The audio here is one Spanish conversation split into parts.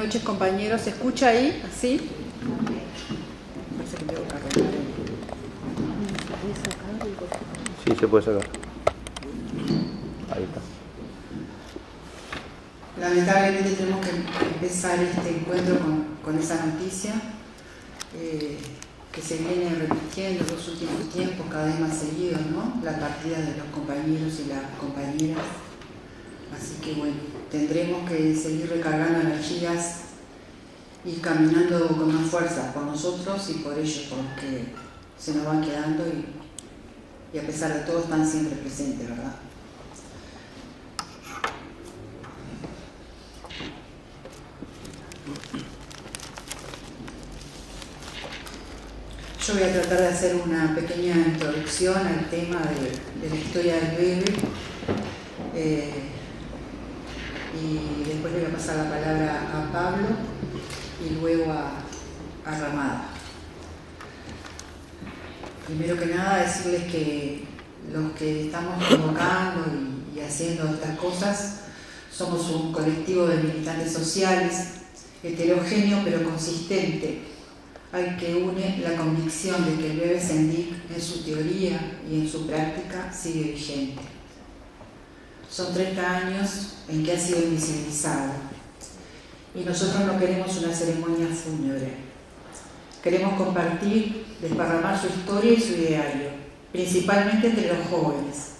noches, compañeros. ¿Se escucha ahí? ¿Así? Parece que tengo que arreglar. Sí, se puede sacar. Ahí está. Lamentablemente tenemos que empezar este encuentro con esa noticia que se viene repitiendo en los últimos tiempos, cada vez más seguido, ¿no? La partida de los compañeros y las compañeras. Así que bueno, tendremos que seguir recargando energías y caminando con más fuerza por nosotros y por ellos, porque se nos van quedando y a pesar de todo están siempre presentes, ¿verdad? Yo voy a tratar de hacer una pequeña introducción al tema de la historia del bebé y después le voy a pasar la palabra a Pablo y luego a Ramada. Primero que nada decirles que los que estamos convocando y haciendo estas cosas somos un colectivo de militantes sociales, heterogéneo pero consistente, al que une la convicción de que el bebé Sendik en su teoría y en su práctica sigue vigente. Son 30 años en que ha sido invisibilizado y nosotros no queremos una ceremonia fúnebre. Queremos compartir, desparramar su historia y su ideario, principalmente entre los jóvenes.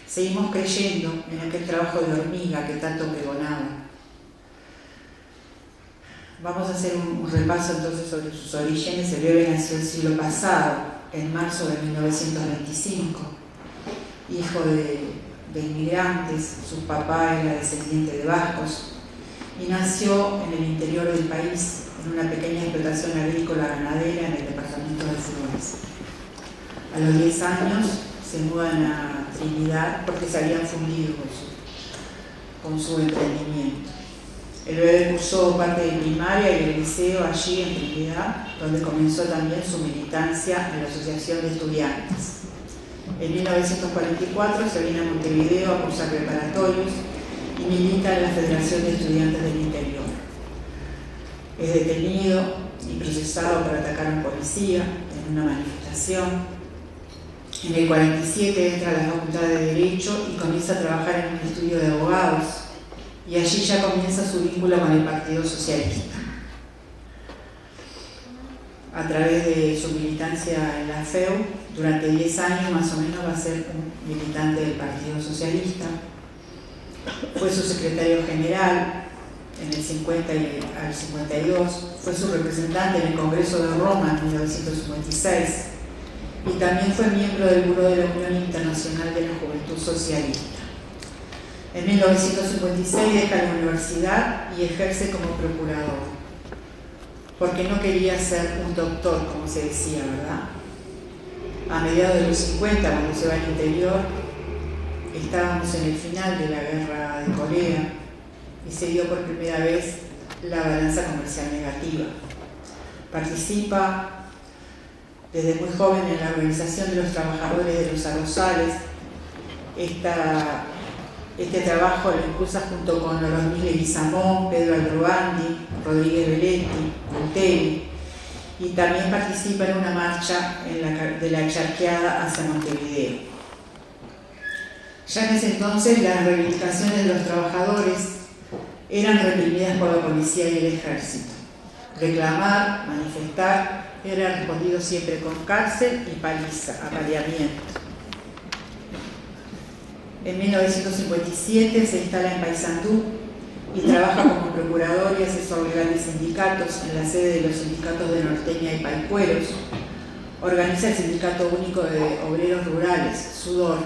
Seguimos creyendo en aquel trabajo de hormiga que tanto pregonaba. Vamos a hacer un repaso entonces sobre sus orígenes. El bebé nació el siglo pasado, en marzo de 1925, hijo de inmigrantes. Su papá era descendiente de vascos y nació en el interior del país, en una pequeña explotación agrícola ganadera en el departamento de Flores. A los 10 años se mudan a Trinidad porque se habían fundido con su emprendimiento. El bebé cursó parte de primaria y el liceo allí en Trinidad, donde comenzó también su militancia en la Asociación de Estudiantes. En 1944 se viene a Montevideo a cursar preparatorios y milita en la Federación de Estudiantes del Interior. Es detenido y procesado por atacar a un policía en una manifestación. En el 47 entra a la Facultad de Derecho y comienza a trabajar en un estudio de abogados. Y allí ya comienza su vínculo con el Partido Socialista. A través de su militancia en la FEU, durante 10 años más o menos va a ser un militante del Partido Socialista. Fue su secretario general en el 50 y al 52, fue su representante en el Congreso de Roma en 1956 y también fue miembro del Buró de la Unión Internacional de la Juventud Socialista. En 1956 deja la universidad y ejerce como procurador, porque no quería ser un doctor, como se decía, ¿verdad? A mediados de los 50, cuando se va al interior, estábamos en el final de la guerra de Corea y se dio por primera vez la balanza comercial negativa. Participa desde muy joven en la Organización de los Trabajadores de los Arrozales. Este trabajo lo impulsa junto con Oroñez Leguizamón, Pedro Aldrovandi, Rodríguez Veletti, Ulteri, y también participa en una marcha de la charqueada hacia Montevideo. Ya en ese entonces las reivindicaciones de los trabajadores eran reprimidas por la policía y el ejército. Reclamar, manifestar, era respondido siempre con cárcel y paliza, apaleamiento. En 1957 se instala en Paysandú y trabaja como procurador y asesor legal de sindicatos en la sede de los sindicatos de Norteña y Paicueros. Organiza el Sindicato Único de Obreros Rurales, SUDOR.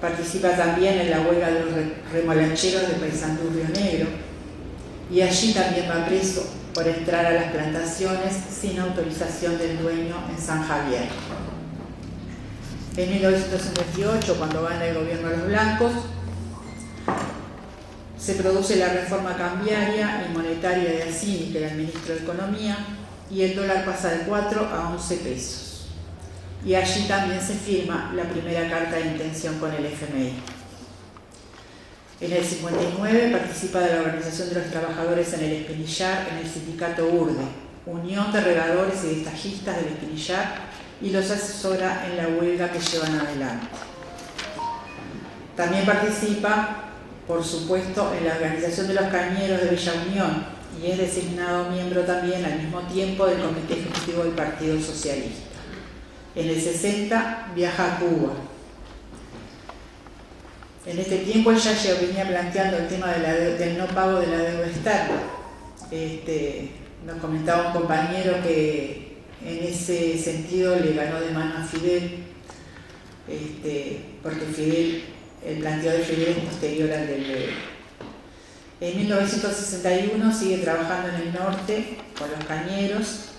Participa también en la huelga de los remolacheros de Paysandú Río Negro y allí también va preso por entrar a las plantaciones sin autorización del dueño en San Javier. En 1958, cuando gana el gobierno de los blancos, se produce la reforma cambiaria y monetaria de Assini, que era el ministro de Economía, y el dólar pasa de 4 a 11 pesos. Y allí también se firma la primera carta de intención con el FMI. En el 59 participa de la Organización de los Trabajadores en el Espinillar en el sindicato URDE, Unión de Regadores y Destajistas del Espinillar, y los asesora en la huelga que llevan adelante. También participa, por supuesto, en la Organización de los Cañeros de Villa Unión y es designado miembro también al mismo tiempo del Comité Ejecutivo del Partido Socialista. En el 60 viaja a Cuba. En este tiempo ella ya venía planteando el tema del no pago de la deuda externa. Nos comentaba un compañero que en ese sentido le ganó de mano a Fidel, porque Fidel, el planteo de Fidel es posterior al del Bebe. En 1961 sigue trabajando en el norte con los cañeros.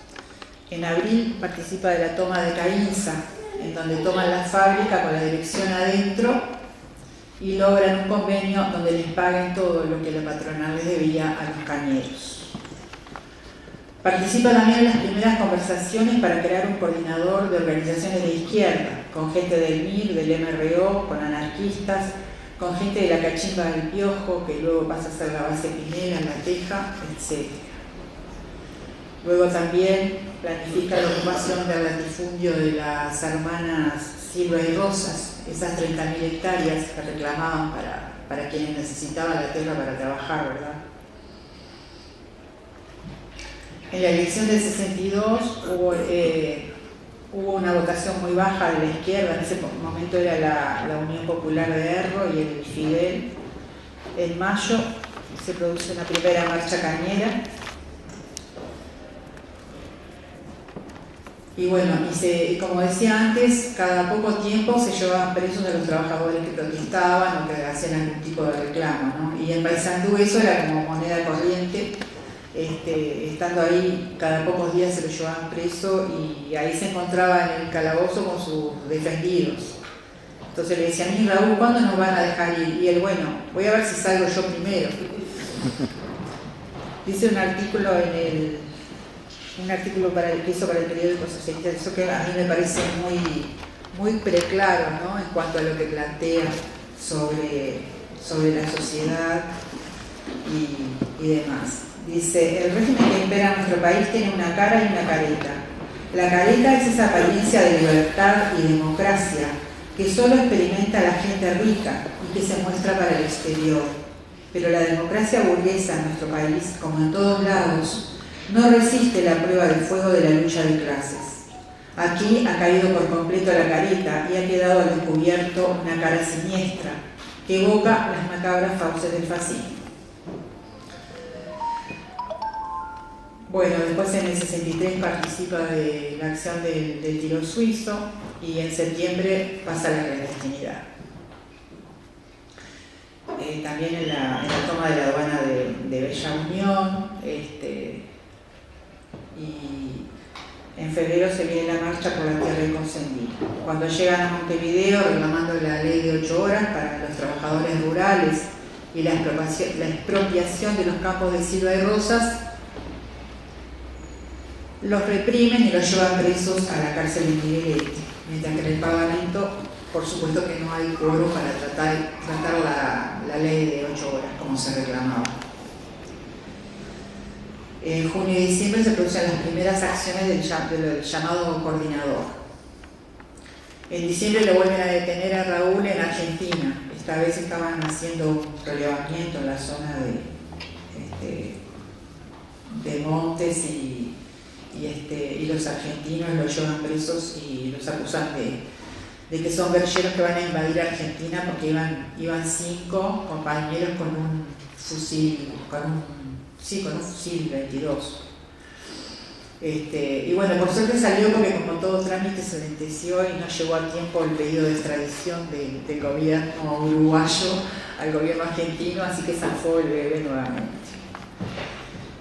En abril participa de la toma de Caínza, en donde toman la fábrica con la dirección adentro y logran un convenio donde les paguen todo lo que la patronal les debía a los cañeros. Participa también en las primeras conversaciones para crear un coordinador de organizaciones de izquierda, con gente del MIR, del MRO, con anarquistas, con gente de la Cachimba del Piojo, que luego pasa a ser la base Pinela, La Teja, etc. Luego también planifica la ocupación del latifundio de las hermanas Silva y Rosas, esas 30.000 hectáreas que reclamaban para quienes necesitaban la tierra para trabajar, ¿verdad? En la elección del 62 hubo una votación muy baja de la izquierda, en ese momento era la Unión Popular de Erro y el Fidel. En mayo se produce una primera marcha cañera. Y bueno, como decía antes, cada poco tiempo se llevaban presos a los trabajadores que protestaban o que hacían algún tipo de reclamo, ¿no? Y en Paysandú eso era como moneda corriente. Estando ahí, cada pocos días se lo llevaban preso y ahí se encontraba en el calabozo con sus defendidos. Entonces le decían: y Raúl, ¿cuándo nos van a dejar ir? Y él: bueno, voy a ver si salgo yo primero. Dice un artículo que hizo para el periódico socialista, eso que a mí me parece muy preclaro, ¿no?, en cuanto a lo que plantea sobre la sociedad y demás. Dice: el régimen que impera en nuestro país tiene una cara y una careta. La careta es esa apariencia de libertad y democracia que solo experimenta la gente rica y que se muestra para el exterior. Pero la democracia burguesa en nuestro país, como en todos lados, no resiste la prueba del fuego de la lucha de clases. Aquí ha caído por completo la careta y ha quedado al descubierto una cara siniestra que evoca las macabras fauces del fascismo. Bueno, después en el 63 participa de la acción del tiro suizo y en septiembre pasa a la clandestinidad. También en la toma de la aduana de Bella Unión, y en febrero se viene la marcha por la tierra de Consendí. Cuando llegan a Montevideo reclamando la ley de 8 horas para los trabajadores rurales y la expropiación de los campos de Silva y Rosas, los reprimen y los llevan presos a la cárcel de Miguelete, mientras que en el Parlamento, por supuesto que no hay quórum para tratar la ley de 8 horas, como se reclamaba. En junio y diciembre se producen las primeras acciones del llamado coordinador. En diciembre lo vuelven a detener a Raúl en Argentina. Esta vez estaban haciendo un relevamiento en la zona de Montes y los argentinos los llevan presos y los acusan de que son guerrilleros que van a invadir Argentina porque iban 5 compañeros con un fusil 22. Y bueno, por suerte salió porque como todo trámite se lenteció y no llegó a tiempo el pedido de extradición del gobierno uruguayo al gobierno argentino, así que zafó el bebé nuevamente.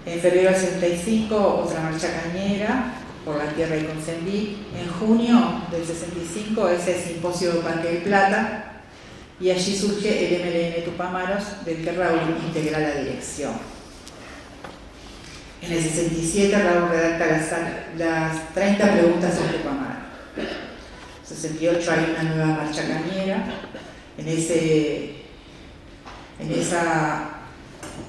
En febrero del 65, otra marcha cañera por la tierra de Consendí. En junio del 65, ese simposio de Parque del Plata, y allí surge el MLN Tupamaros, del que Raúl integra la dirección. En el 67, Raúl redacta las 30 preguntas sobre Tupamaros. En el 68 hay una nueva marcha cañera. En En esa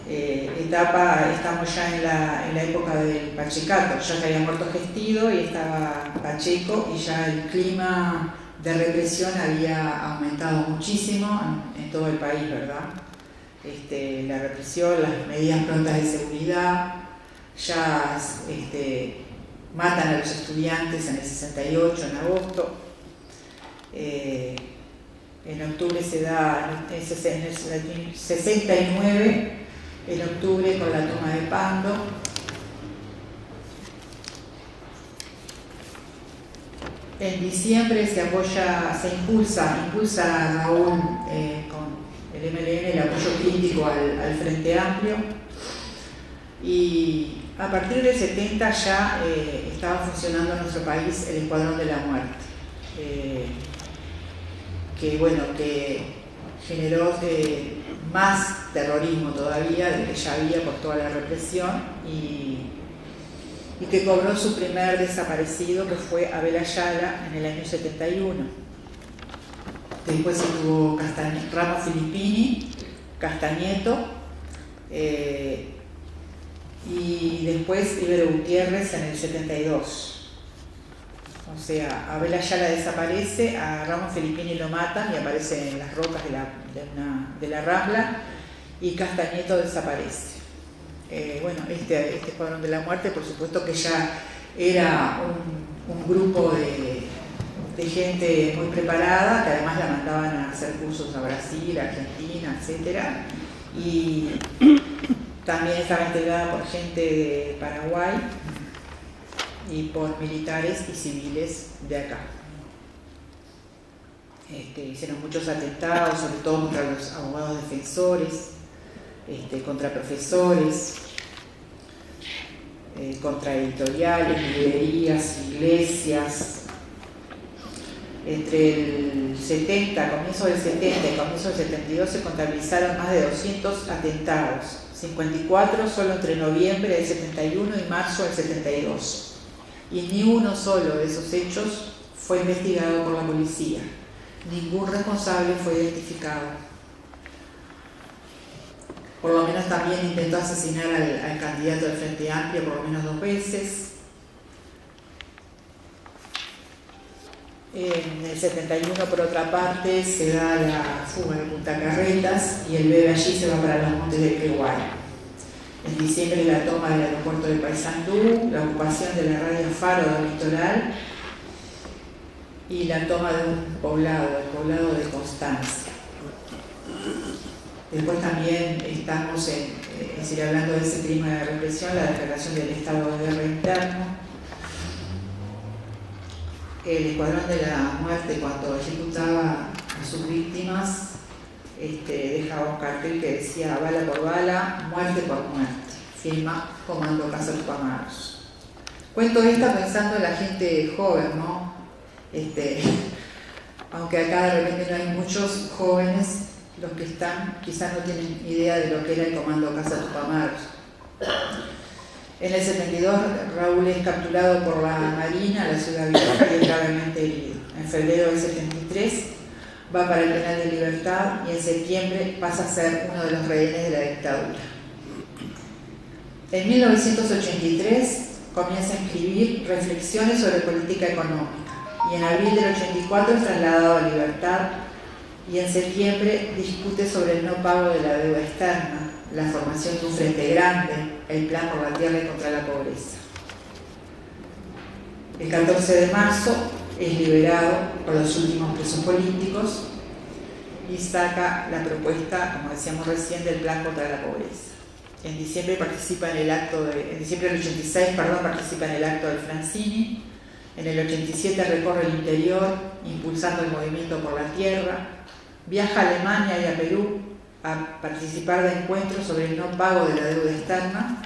etapa estamos ya en la época del Pachecato, ya se había muerto Gestido y estaba Pacheco, y ya el clima de represión había aumentado muchísimo en todo el país, ¿verdad? La represión, las medidas prontas de seguridad, ya matan a los estudiantes en el 68, en agosto. En octubre se da, en el 69, en octubre, con la toma de Pando. En diciembre se impulsa a Raúl con el MLN el apoyo crítico al Frente Amplio, y a partir del 70 ya estaba funcionando en nuestro país el Escuadrón de la Muerte, que generó más terrorismo todavía del que ya había por toda la represión, y que cobró su primer desaparecido, que fue Abel Ayala, en el año 71. Después estuvo Ramos Filippini, Castañeto, y después Ibero Gutiérrez en el 72. O sea, Abel Ayala desaparece, a Ramos Filippini lo matan y aparece en las rocas de la Rambla, y Castañeto desaparece. Este Escuadrón de la Muerte, por supuesto que ya era un grupo de gente muy preparada, que además la mandaban a hacer cursos a Brasil, Argentina, etc. Y también estaba integrada por gente de Paraguay y por militares y civiles de acá. Hicieron muchos atentados, sobre todo contra los abogados defensores, contra profesores, contra editoriales, librerías, iglesias. Entre el 70, comienzo del 70 y comienzo del 72 se contabilizaron más de 200 atentados, 54 solo entre noviembre del 71 y marzo del 72. Y ni uno solo de esos hechos fue investigado por la policía. Ningún responsable fue identificado. Por lo menos también intentó asesinar al candidato del Frente Amplio por lo menos 2 veces. En el 71, por otra parte, se da la fuga de Punta Carretas y el bebé allí se va para los montes de Queguay. En diciembre, la toma del aeropuerto de Paysandú, la ocupación de la radio Faro del litoral y la toma de un poblado, el poblado de Constancia. Después también estamos hablando de ese clima de represión, la declaración del estado de guerra interno. El Escuadrón de la Muerte, cuando ejecutaba a sus víctimas, dejaba un cartel que decía: bala por bala, muerte por muerte, firma Comando Casa Tupamaros. Cuento esta pensando en la gente joven, ¿no? Aunque acá de repente no hay muchos jóvenes, los que están quizás no tienen idea de lo que era el Comando Casa Tupamaros. En el 72, Raúl es capturado por la Marina a la Ciudad Vieja y es gravemente herido. En febrero del 73 va para el penal de Libertad y en septiembre pasa a ser uno de los rehenes de la dictadura. En 1983 comienza a escribir reflexiones sobre política económica y en abril del 84 es trasladado a Libertad y en septiembre discute sobre el no pago de la deuda externa, la formación de un frente grande, el plan por la tierra y contra la pobreza. El 14 de marzo es liberado por los últimos presos políticos y saca la propuesta, como decíamos recién, del plan contra la pobreza. En diciembre participa en diciembre del 86, participa en el acto del Francini. En el 87 recorre el interior, impulsando el movimiento por la tierra. Viaja a Alemania y a Perú a participar de encuentros sobre el no pago de la deuda externa.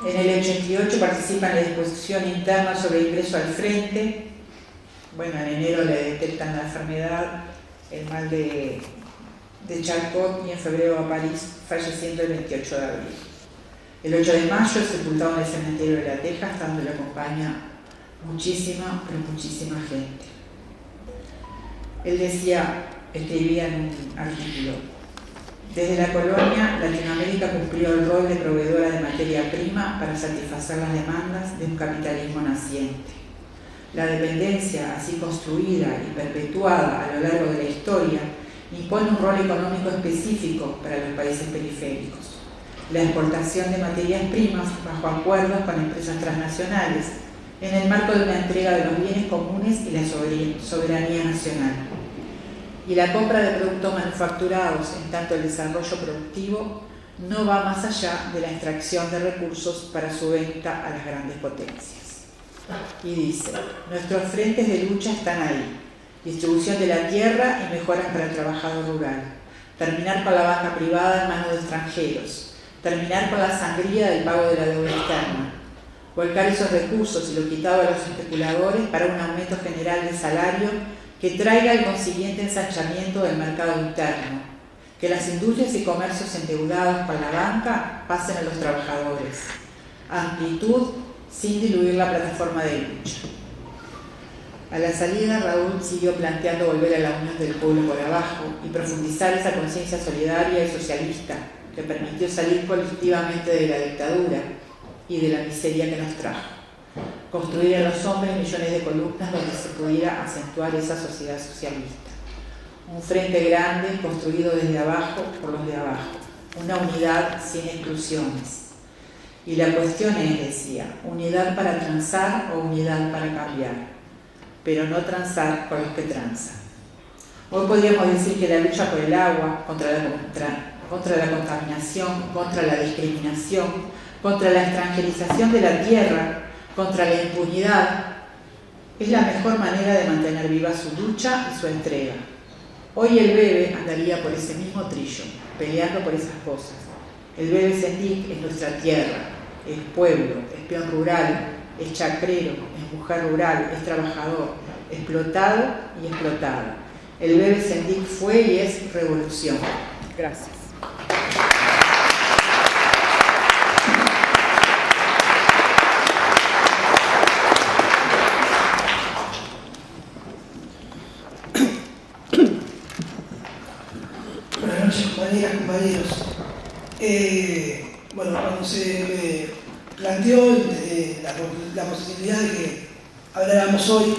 En el 88 participa en la disposición interna sobre ingreso al frente. En enero le detectan la enfermedad, el mal de Charcot, y en febrero va a París, falleciendo el 28 de abril. El 8 de mayo es sepultado en el cementerio de La Teja, donde lo acompaña muchísima gente. Él decía: escribía en un artículo: desde la colonia, Latinoamérica cumplió el rol de proveedora de materia prima para satisfacer las demandas de un capitalismo naciente. La dependencia, así construida y perpetuada a lo largo de la historia, impone un rol económico específico para los países periféricos. La exportación de materias primas bajo acuerdos con empresas transnacionales, en el marco de una entrega de los bienes comunes y la soberanía nacional. Y la compra de productos manufacturados, en tanto el desarrollo productivo, no va más allá de la extracción de recursos para su venta a las grandes potencias. Y dice: nuestros frentes de lucha están ahí: distribución de la tierra y mejoras para el trabajador rural, terminar con la banca privada en manos de extranjeros, terminar con la sangría del pago de la deuda externa, volcar esos recursos y lo quitado a los especuladores para un aumento general de salario que traiga el consiguiente ensanchamiento del mercado interno, que las industrias y comercios endeudados con la banca pasen a los trabajadores, amplitud sin diluir la plataforma de lucha. A la salida, Raúl siguió planteando volver a la unión del pueblo por abajo y profundizar esa conciencia solidaria y socialista que permitió salir colectivamente de la dictadura y de la miseria que nos trajo. Construir en los hombres millones de columnas donde se pudiera acentuar esa sociedad socialista. Un frente grande construido desde abajo por los de abajo. Una unidad sin exclusiones. Y la cuestión es, decía, unidad para transar o unidad para cambiar, pero no transar con los que transan. Hoy podríamos decir que la lucha por el agua, contra la contaminación, contra la discriminación, contra la extranjerización de la tierra, contra la impunidad, es la mejor manera de mantener viva su lucha y su entrega. Hoy el Bebe andaría por ese mismo trillo, peleando por esas cosas. El Bebe Sendik es nuestra tierra, es pueblo, es peón rural, es chacrero, es mujer rural, es trabajador, explotado y explotado. El Bebe Sendik fue y es revolución. Gracias. Buenas noches, compañeras, compañeros. Bueno, cuando se planteó la posibilidad de que habláramos hoy,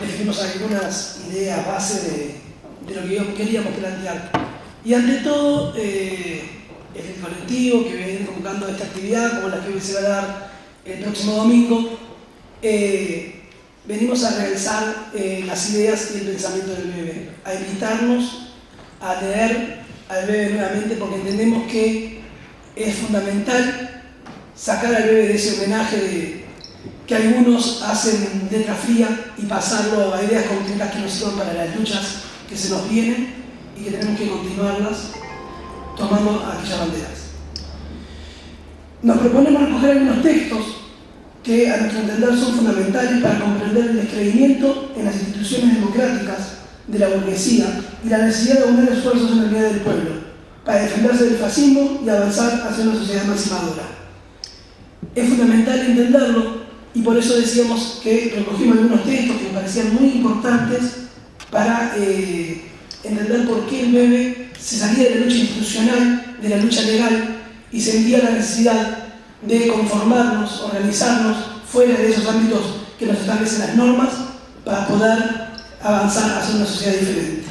definimos algunas ideas base de lo que queríamos plantear. Y ante todo, el colectivo que viene convocando esta actividad, como la que hoy se va a dar el próximo domingo, venimos a realizar las ideas y el pensamiento del Bebe, a invitarnos a leer al Bebe nuevamente, porque entendemos que es fundamental sacar al Bebe de ese homenaje que algunos hacen letra fría y pasarlo a ideas concretas que nos sirvan para las luchas que se nos vienen y que tenemos que continuarlas tomando aquellas banderas. Nos proponemos recoger algunos textos que a nuestro entender son fundamentales para comprender el descreimiento en las instituciones democráticas de la burguesía y la necesidad de unir esfuerzos en el bien del pueblo para defenderse del fascismo y avanzar hacia una sociedad maximadora. Es fundamental entenderlo y por eso decíamos que recogimos algunos textos que nos parecían muy importantes para entender por qué el Bebe se salía de la lucha institucional, de la lucha legal y sentía la necesidad de conformarnos, organizarnos fuera de esos ámbitos que nos establecen las normas para poder avanzar hacia una sociedad diferente.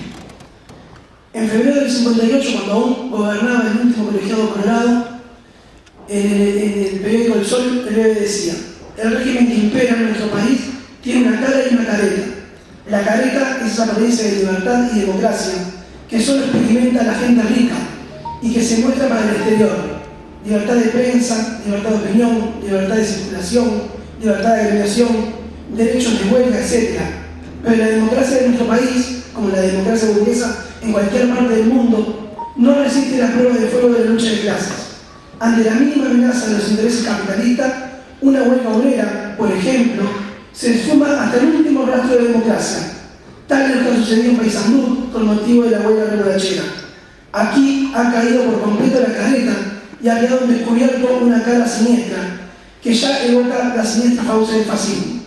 En febrero del 58, cuando aún gobernaba el último colegiado colorado, en el periódico El Sol, el Bebe decía: el régimen que impera en nuestro país tiene una cara y una careta. La careta es esa apariencia de libertad y democracia que solo experimenta la gente rica y que se muestra para el exterior. Libertad de prensa, libertad de opinión, libertad de circulación, libertad de agremiación, derechos de huelga, etc. Pero la democracia de nuestro país, como la democracia burguesa en cualquier parte del mundo, no resiste las pruebas de fuego de la lucha de clases. Ante la mínima amenaza de los intereses capitalistas, una huelga obrera, por ejemplo, se esfuma hasta el último rastro de democracia. Tal es lo que ha sucedido en Paysandú con motivo de la huelga remolachera. Aquí ha caído por completo la careta y ha quedado descubierto una cara siniestra que ya evoca la siniestra fauce del fascismo.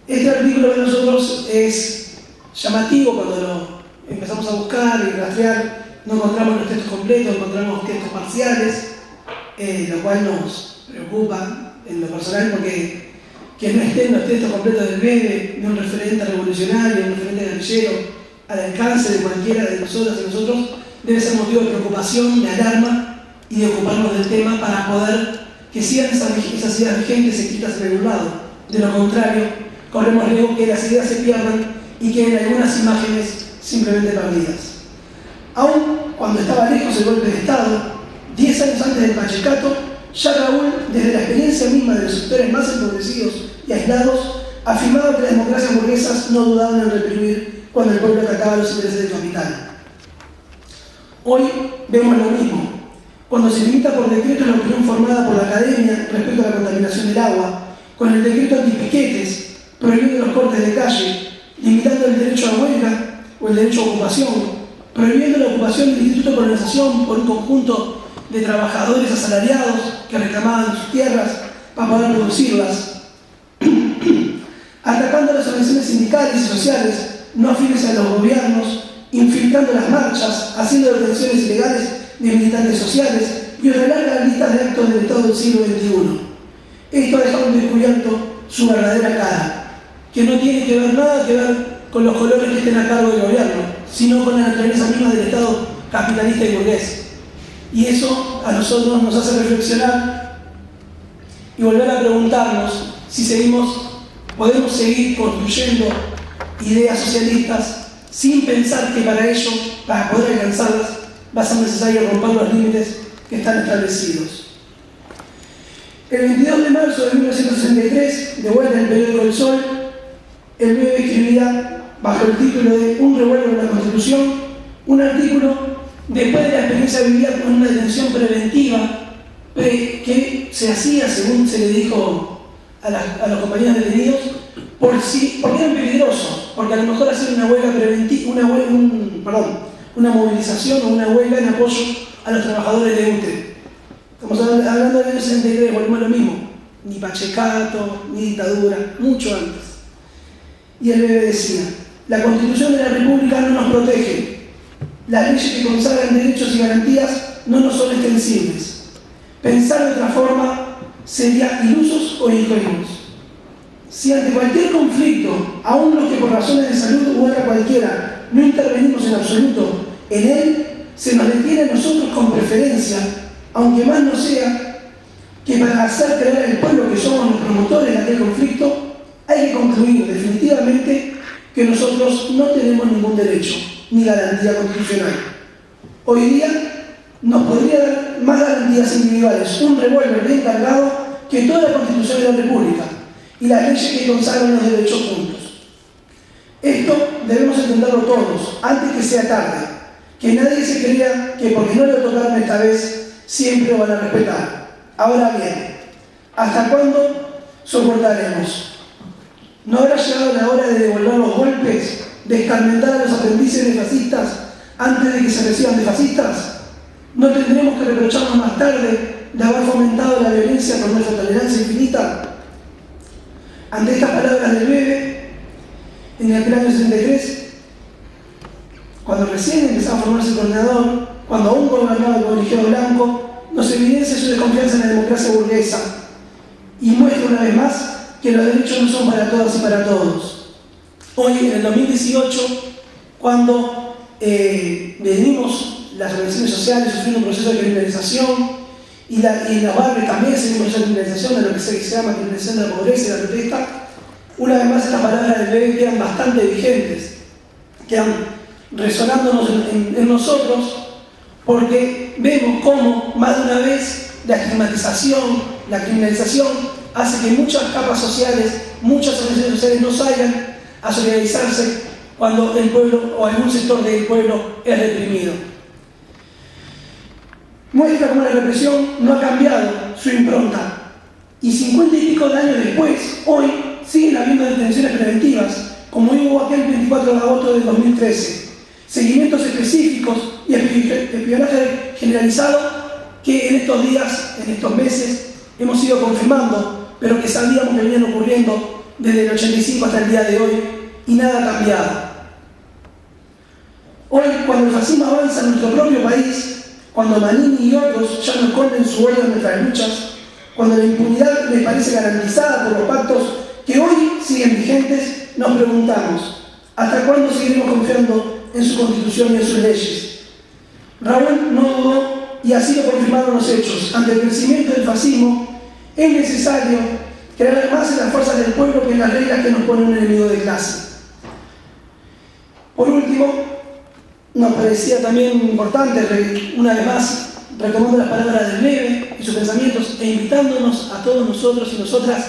Este artículo de nosotros es llamativo cuando lo empezamos a buscar y rastrear. No encontramos los textos completos, encontramos textos parciales, lo cual nos preocupa en lo personal porque que no estén los textos completos del Bebe, de un referente revolucionario, de un referente guerrillero, al alcance de cualquiera de nosotras y nosotros, debe ser motivo de preocupación, de alarma y de ocuparnos del tema para poder que sigan esas ideas vigentes escritas en algún lado. De lo contrario, corremos riesgo que las ideas se pierdan y queden algunas imágenes simplemente perdidas. Aún cuando estaba lejos el golpe de Estado, 10 años antes del Pachecato, ya Raúl, desde la experiencia misma de los sectores más empobrecidos y aislados, afirmaba que las democracias burguesas no dudaban en reprimir cuando el pueblo atacaba los intereses del capital. Hoy vemos lo mismo. Cuando se limita por decreto la opinión formada por la academia respecto a la contaminación del agua, con el decreto antipiquetes, prohibiendo los cortes de calle, limitando el derecho a huelga o el derecho a ocupación, prohibiendo la ocupación del Instituto de Colonización por un conjunto de trabajadores asalariados que reclamaban sus tierras para poder producirlas, atacando las organizaciones sindicales y sociales no afines a los gobiernos, infiltrando las marchas, haciendo detenciones ilegales de militantes sociales y una larga lista de actos del Estado del siglo XXI. Esto ha dejado descubierto su verdadera cara, que no tiene que ver nada que ver con los colores que estén a cargo del gobierno, sino con la naturaleza misma del Estado capitalista y burgués. Y eso a nosotros nos hace reflexionar y volver a preguntarnos si podemos seguir construyendo ideas socialistas sin pensar que para ello, para poder alcanzarlas, va a ser necesario romper los límites que están establecidos. El 22 de marzo de 1963, de vuelta en el periódico El Sol, el Bebe escribía, bajo el título de Un revuelo en la Constitución, un artículo después de la experiencia vivida con una detención preventiva que se hacía, según se le dijo a los compañeros detenidos, porque eran peligrosos, porque a lo mejor hacer una huelga preventiva, una movilización o una huelga en apoyo a los trabajadores de UTE. Estamos hablando del año 63, volvemos a lo mismo, ni Pachecato, ni dictadura, mucho antes. Y el Bebe decía, la Constitución de la República no nos protege, las leyes que consagran derechos y garantías no nos son extensibles. Pensar de otra forma sería ilusos o ingenuos. Si ante cualquier conflicto, aun los que por razones de salud u otra cualquiera no intervenimos en absoluto en él, se nos detiene a nosotros con preferencia, aunque más no sea que para hacer creer al pueblo que somos los promotores de aquel conflicto, hay que concluir definitivamente que nosotros no tenemos ningún derecho ni garantía constitucional. Hoy día nos podría dar más garantías individuales un revólver bien cargado que toda la Constitución de la República y las leyes que consagran los derechos juntos. Esto debemos entenderlo todos, antes que sea tarde, que nadie se crea que porque no lo tocaron esta vez, siempre lo van a respetar. Ahora bien, ¿hasta cuándo soportaremos? ¿No habrá llegado la hora de devolver los golpes, de escarmentar a los aprendices de fascistas antes de que se reciban de fascistas? ¿No tendremos que reprocharnos más tarde de haber fomentado la violencia con nuestra tolerancia infinita? Ante estas palabras del Bebe, en aquel año 63, cuando recién empezaba a formarse el coordinador, cuando aún gobernaba el colegiado blanco, nos evidencia su desconfianza en la democracia burguesa y muestra una vez más que los derechos no son para todas y para todos. Hoy, en el 2018, cuando venimos las organizaciones sociales sufriendo un proceso de criminalización y en los barrios también se dio un proceso de criminalización de lo que se llama criminalización de la pobreza y la protesta, una vez más estas palabras del Bebe quedan bastante vigentes, quedan resonándonos en nosotros, porque vemos cómo más de una vez la estigmatización, la criminalización hace que muchas capas sociales, muchas organizaciones sociales no salgan a solidarizarse cuando el pueblo o algún sector del pueblo es reprimido. Muestra cómo la represión no ha cambiado su impronta y 50 y pico de años después, hoy siguen habiendo detenciones preventivas, como hubo aquel 24 de agosto del 2013, seguimientos específicos y espionaje generalizado que en estos días, en estos meses, hemos ido confirmando, pero que sabíamos que venían ocurriendo desde el 85 hasta el día de hoy y nada ha cambiado. Hoy, cuando el fascismo avanza en nuestro propio país, cuando Manini y otros ya no esconden su odio en nuestras luchas, cuando la impunidad les parece garantizada por los pactos que hoy siguen vigentes, nos preguntamos, ¿hasta cuándo seguiremos confiando en su constitución y en sus leyes? Raúl no dudó y así lo confirmaron los hechos. Ante el crecimiento del fascismo, es necesario creer más en las fuerzas del pueblo que en las reglas que nos pone un enemigo de clase. Por último, nos parecía también importante, una vez más, retomando las palabras del Bebe y sus pensamientos e invitándonos a todos nosotros y nosotras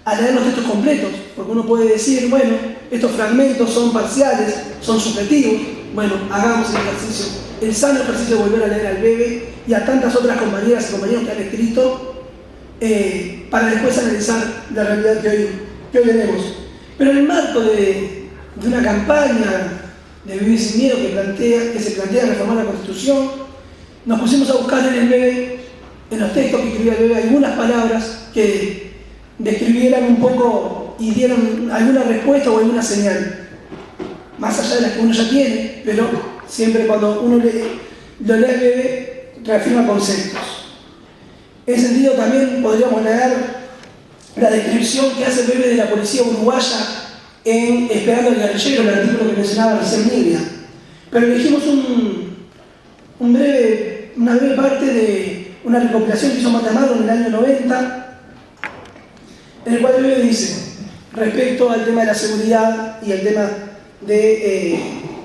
a leer los textos completos, porque uno puede decir, bueno, estos fragmentos son parciales, son subjetivos. Bueno, hagamos el ejercicio, el sano ejercicio de volver a leer al Bebe y a tantas otras compañeras y compañeros que han escrito para después analizar la realidad que hoy tenemos. Pero en el marco de una campaña de Vivir sin Miedo que se plantea reformar la Constitución, nos pusimos a buscar en el Bebe, en los textos que escribía el Bebe, algunas palabras que describieran un poco y dieran alguna respuesta o alguna señal, más allá de las que uno ya tiene, pero siempre cuando uno lo lee al Bebe, reafirma conceptos. En ese sentido también podríamos leer la descripción que hace el Bebe de la policía uruguaya en Esperando al guerrillero, el artículo que mencionaba recién Nidia. Pero elegimos una breve parte de una recopilación que hizo Matamaro en el año 90, en el cual el Bebe dice, respecto al tema de la seguridad y al tema de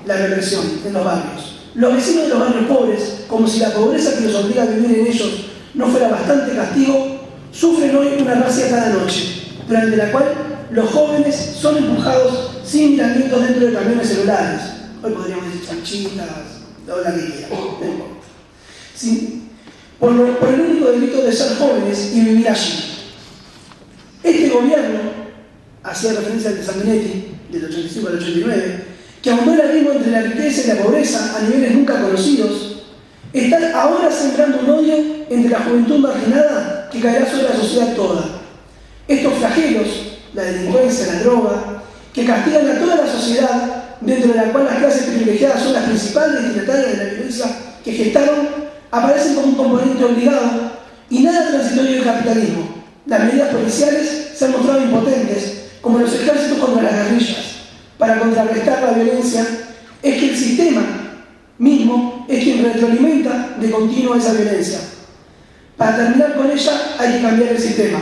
la represión en los barrios. Los vecinos de los barrios pobres, como si la pobreza que los obliga a vivir en ellos no fuera bastante castigo, sufren hoy una racia cada noche, durante la cual los jóvenes son empujados sin miramientos dentro de camiones celulares. Hoy podríamos decir chanchitas, o la que quiera, no importa. Por el único delito de ser jóvenes y vivir allí. Este gobierno, hacía referencia al de Sanguinetti, del 85 al 89, que ahondó el abismo entre la riqueza y la pobreza a niveles nunca conocidos, está ahora sembrando un odio entre la juventud marginada que caerá sobre la sociedad toda. Estos flagelos, la delincuencia, la droga, que castigan a toda la sociedad, dentro de la cual las clases privilegiadas son las principales destinatarias de la violencia que gestaron, aparecen como un componente obligado y nada transitorio del capitalismo. Las medidas policiales se han mostrado impotentes, como los ejércitos contra las guerrillas. Para contrarrestar la violencia, es que el sistema mismo es quien retroalimenta de continuo esa violencia. Para terminar con ella, hay que cambiar el sistema.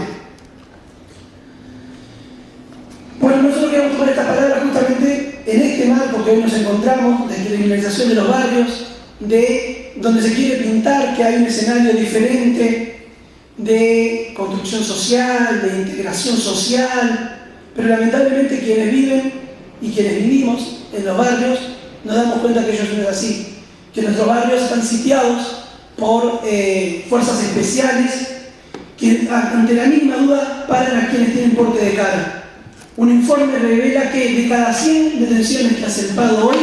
Bueno, nosotros queremos tomar estas palabras justamente en este marco que hoy nos encontramos, de criminalización de los barrios, de donde se quiere pintar que hay un escenario diferente de construcción social, de integración social, pero lamentablemente quienes viven y quienes vivimos en los barrios nos damos cuenta que ello no es así, que nuestros barrios están sitiados por fuerzas especiales que ante la mínima duda paran a quienes tienen porte de cara. Un informe revela que de cada 100 detenciones que hace el PADO hoy,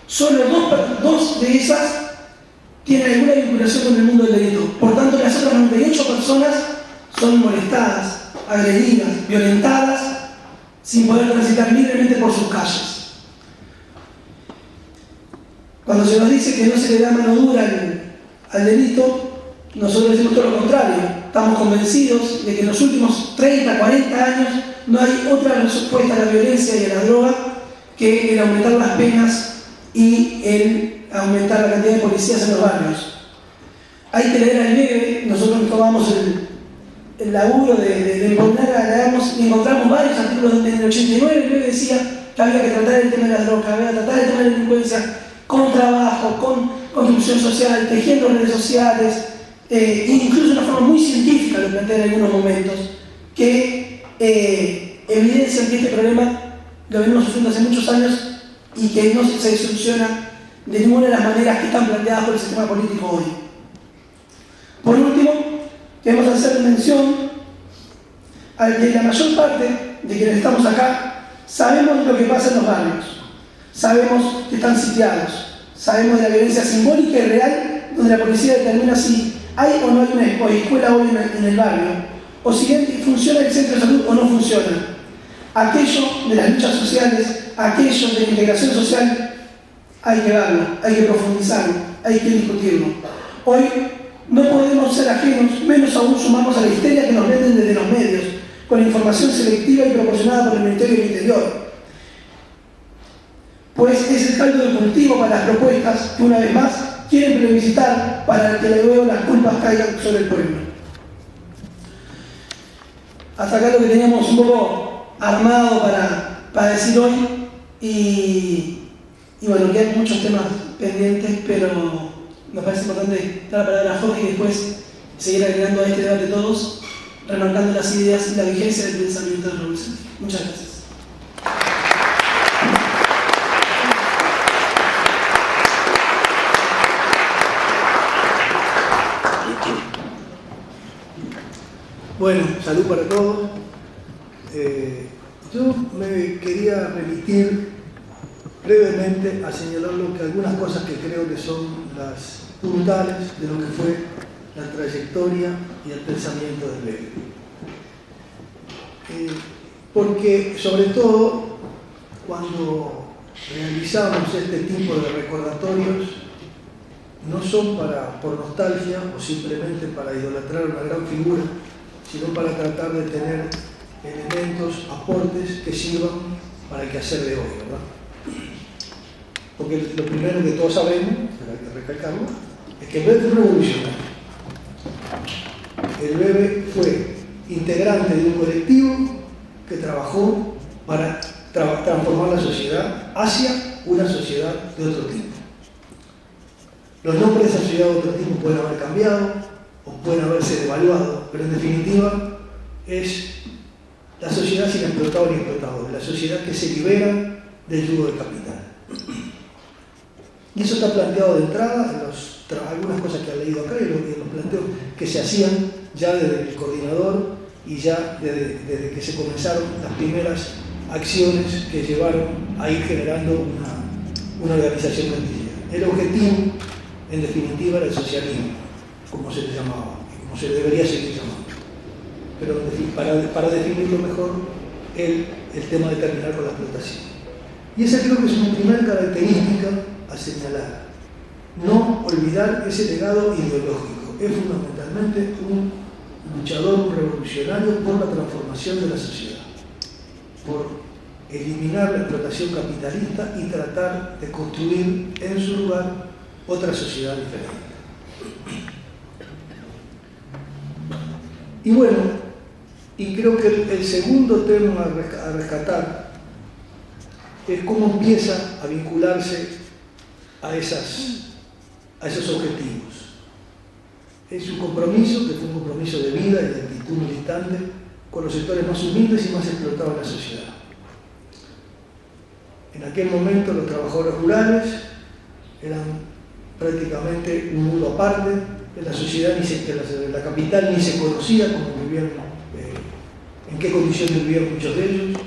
solo dos de esas tienen alguna vinculación con el mundo del delito. Por tanto, las otras 98 personas son molestadas, agredidas, violentadas, sin poder transitar libremente por sus calles. Cuando se nos dice que no se le da mano dura al delito, nosotros decimos todo lo contrario. Estamos convencidos de que en los últimos 30, 40 años no hay otra respuesta a la violencia y a la droga que el aumentar las penas y el aumentar la cantidad de policías en los barrios. Hay que leer al Bebe, nosotros tomamos el laburo de poner a leernos y encontramos varios artículos donde en el 89 el Bebe decía que había que tratar el tema de las drogas, había que tratar el tema de la delincuencia con trabajo, con construcción social, tejiendo redes sociales, incluso de una forma muy científica lo plantea en algunos momentos, que evidencian que este problema lo venimos sufriendo hace muchos años y que no se soluciona de ninguna de las maneras que están planteadas por el sistema político hoy. Por último, queremos hacer mención a que la mayor parte de quienes estamos acá sabemos lo que pasa en los barrios, sabemos que están sitiados, sabemos de la violencia simbólica y real, donde la policía determina si hay o no hay una escuela hoy en el barrio, o si funciona el centro de salud o no funciona. Aquello de las luchas sociales, aquello de la integración social, hay que verlo, hay que profundizarlo, hay que discutirlo. Hoy no podemos ser ajenos, menos aún sumarnos a la histeria que nos venden desde los medios, con información selectiva y proporcionada por el Ministerio del Interior. Pues es el caldo de cultivo para las propuestas que una vez más quieren plebiscitar para que luego las culpas caigan sobre el pueblo. Hasta acá lo que teníamos un poco armado para decir hoy y bueno, quedan muchos temas pendientes, pero me parece importante dar la palabra a Jorge y después seguir agregando a este debate todos, remarcando las ideas y la vigencia del pensamiento de revolución. Muchas gracias. Bueno, salud para todos. Yo me quería remitir brevemente a señalar algunas cosas que creo que son las puntales de lo que fue la trayectoria y el pensamiento del Bebe. Porque sobre todo cuando realizamos este tipo de recordatorios no son por nostalgia o simplemente para idolatrar una gran figura, sino para tratar de tener elementos, aportes que sirvan para el quehacer de hoy, ¿verdad? Porque lo primero que todos sabemos, pero hay que recalcarlo, es que el Bebe fue revolucionario. El Bebe fue integrante de un colectivo que trabajó para transformar la sociedad hacia una sociedad de otro tipo. Los nombres de esa sociedad de otro tipo pueden haber cambiado, o pueden haberse devaluado, pero en definitiva es la sociedad sin explotador ni explotador, la sociedad que se libera del yugo del capital. Y eso está planteado de entrada en algunas cosas que han leído acá y en los planteos que se hacían ya desde el coordinador y ya desde que se comenzaron las primeras acciones que llevaron a ir generando una organización guerrillera. El objetivo, en definitiva, era el socialismo, como se le llamaba, y como se le debería seguir llamando. Pero para definirlo mejor, el tema de terminar con la explotación. Y esa creo que es una primera característica a señalar. No olvidar ese legado ideológico. Es fundamentalmente un luchador, un revolucionario por la transformación de la sociedad, por eliminar la explotación capitalista y tratar de construir en su lugar otra sociedad diferente. Y bueno, y creo que el segundo tema a rescatar es cómo empieza a vincularse a esos objetivos. Es un compromiso, que fue un compromiso de vida y de actitud militante con los sectores más humildes y más explotados de la sociedad. En aquel momento los trabajadores rurales eran prácticamente un mundo aparte. En la sociedad, en la capital ni se conocía cómo vivían, en qué condiciones vivían muchos de ellos.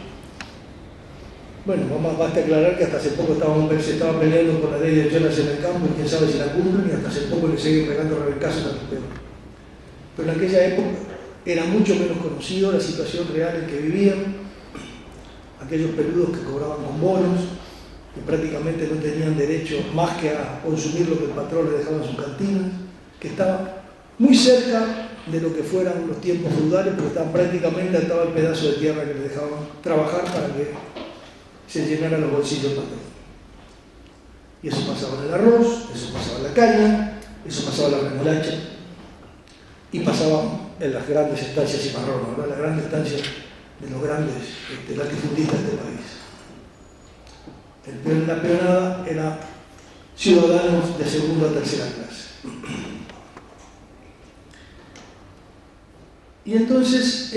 Bueno, basta aclarar que hasta hace poco se estaban peleando por la ley de Jonas en el campo y quién sabe si la cumplen, y hasta hace poco le siguen pegando rebecasos a los peores. Pero en aquella época era mucho menos conocido la situación real en que vivían, aquellos peludos que cobraban con bonos, que prácticamente no tenían derecho más que a consumir lo que el patrón le dejaba en sus cantinas, que estaba muy cerca de lo que fueran los tiempos feudales, pero estaban prácticamente atado al pedazo de tierra que les dejaban trabajar para que se llenaran los bolsillos para todo. Y eso pasaba en el arroz, eso pasaba en la caña, eso pasaba en la remolacha, y pasaba en las grandes estancias cimarronas, ¿verdad? Las grandes estancias de los grandes latifundistas de este país. La peonada era ciudadanos de segunda o tercera clase. Y entonces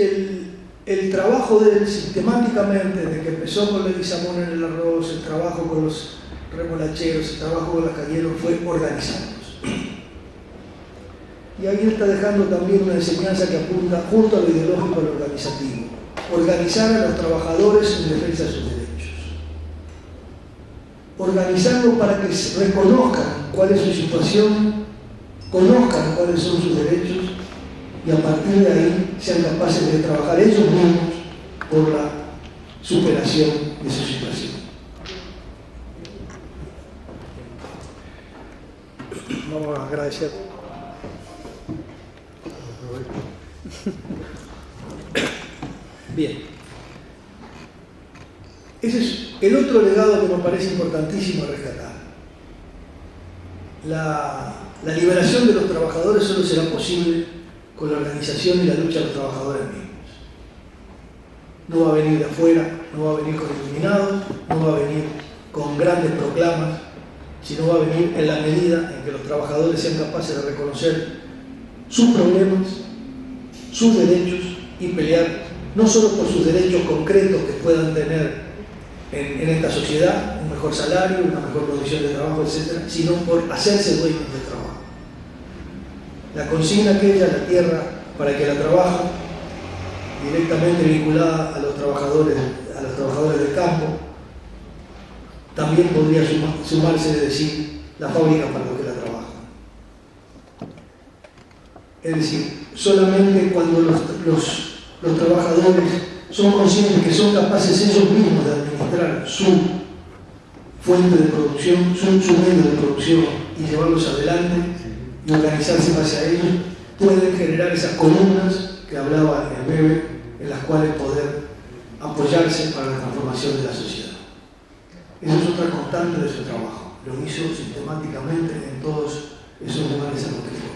el trabajo de él sistemáticamente, desde que empezó con Leguizamón en el arroz, el trabajo con los remolacheros, el trabajo con los cañeros, fue organizarlos. Y ahí está dejando también una enseñanza que apunta junto a lo ideológico a lo organizativo. Organizar a los trabajadores en defensa de sus derechos. Organizarlos para que reconozcan cuál es su situación, conozcan cuáles son sus derechos, y a partir de ahí sean capaces de trabajar ellos mismos por la superación de su situación. agradecer. Bien. Ese es el otro legado que me parece importantísimo rescatar. La liberación de los trabajadores solo será posible con la organización y la lucha de los trabajadores mismos. No va a venir de afuera, no va a venir con iluminados, no va a venir con grandes proclamas, sino va a venir en la medida en que los trabajadores sean capaces de reconocer sus problemas, sus derechos y pelear no solo por sus derechos concretos que puedan tener en esta sociedad, un mejor salario, una mejor condición de trabajo, etc., sino por hacerse dueños del trabajo. La consigna aquella, la tierra para que la trabajen, directamente vinculada a los trabajadores del campo, también podría sumarse de decir la fábrica para los que la trabajan. Es decir, solamente cuando los trabajadores son conscientes que son capaces ellos mismos de administrar su fuente de producción, su medio de producción y llevarlos adelante y organizarse en base a ellos, pueden generar esas columnas que hablaba el Bebe, en las cuales poder apoyarse para la transformación de la sociedad. Esa es otra constante de su trabajo. Lo hizo sistemáticamente en todos esos lugares en los que fue.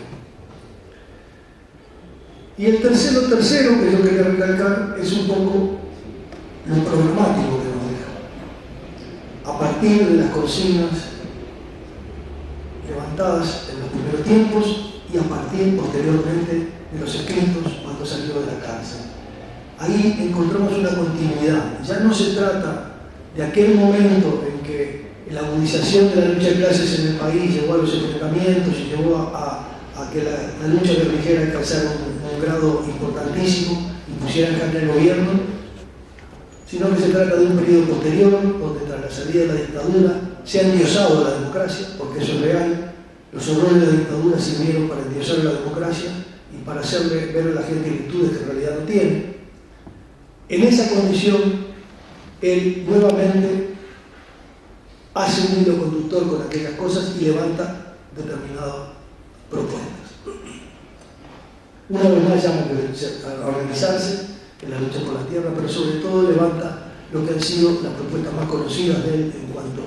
Y el tercero que yo quería recalcar es un poco lo programático que nos deja. A partir de las consignas levantadas en los primeros tiempos y a partir posteriormente de los escritos cuando salió de la cárcel. Ahí encontramos una continuidad. Ya no se trata de aquel momento en que la agudización de la lucha de clases en el país llevó a los enfrentamientos y llevó a que la lucha guerrillera alcanzara un grado importantísimo y pusiera en jaque el gobierno, sino que se trata de un periodo posterior donde tras la salida de la dictadura se ha endiosado la democracia, porque eso es real. Los horrores de la dictadura sirvieron para endiosar la democracia y para hacerle ver a la gente virtudes que en realidad no tiene. En esa condición, él nuevamente hace un hilo conductor con aquellas cosas y levanta determinadas propuestas. Una vez más llama a organizarse en la lucha por la tierra, pero sobre todo levanta lo que han sido las propuestas más conocidas de él en cuanto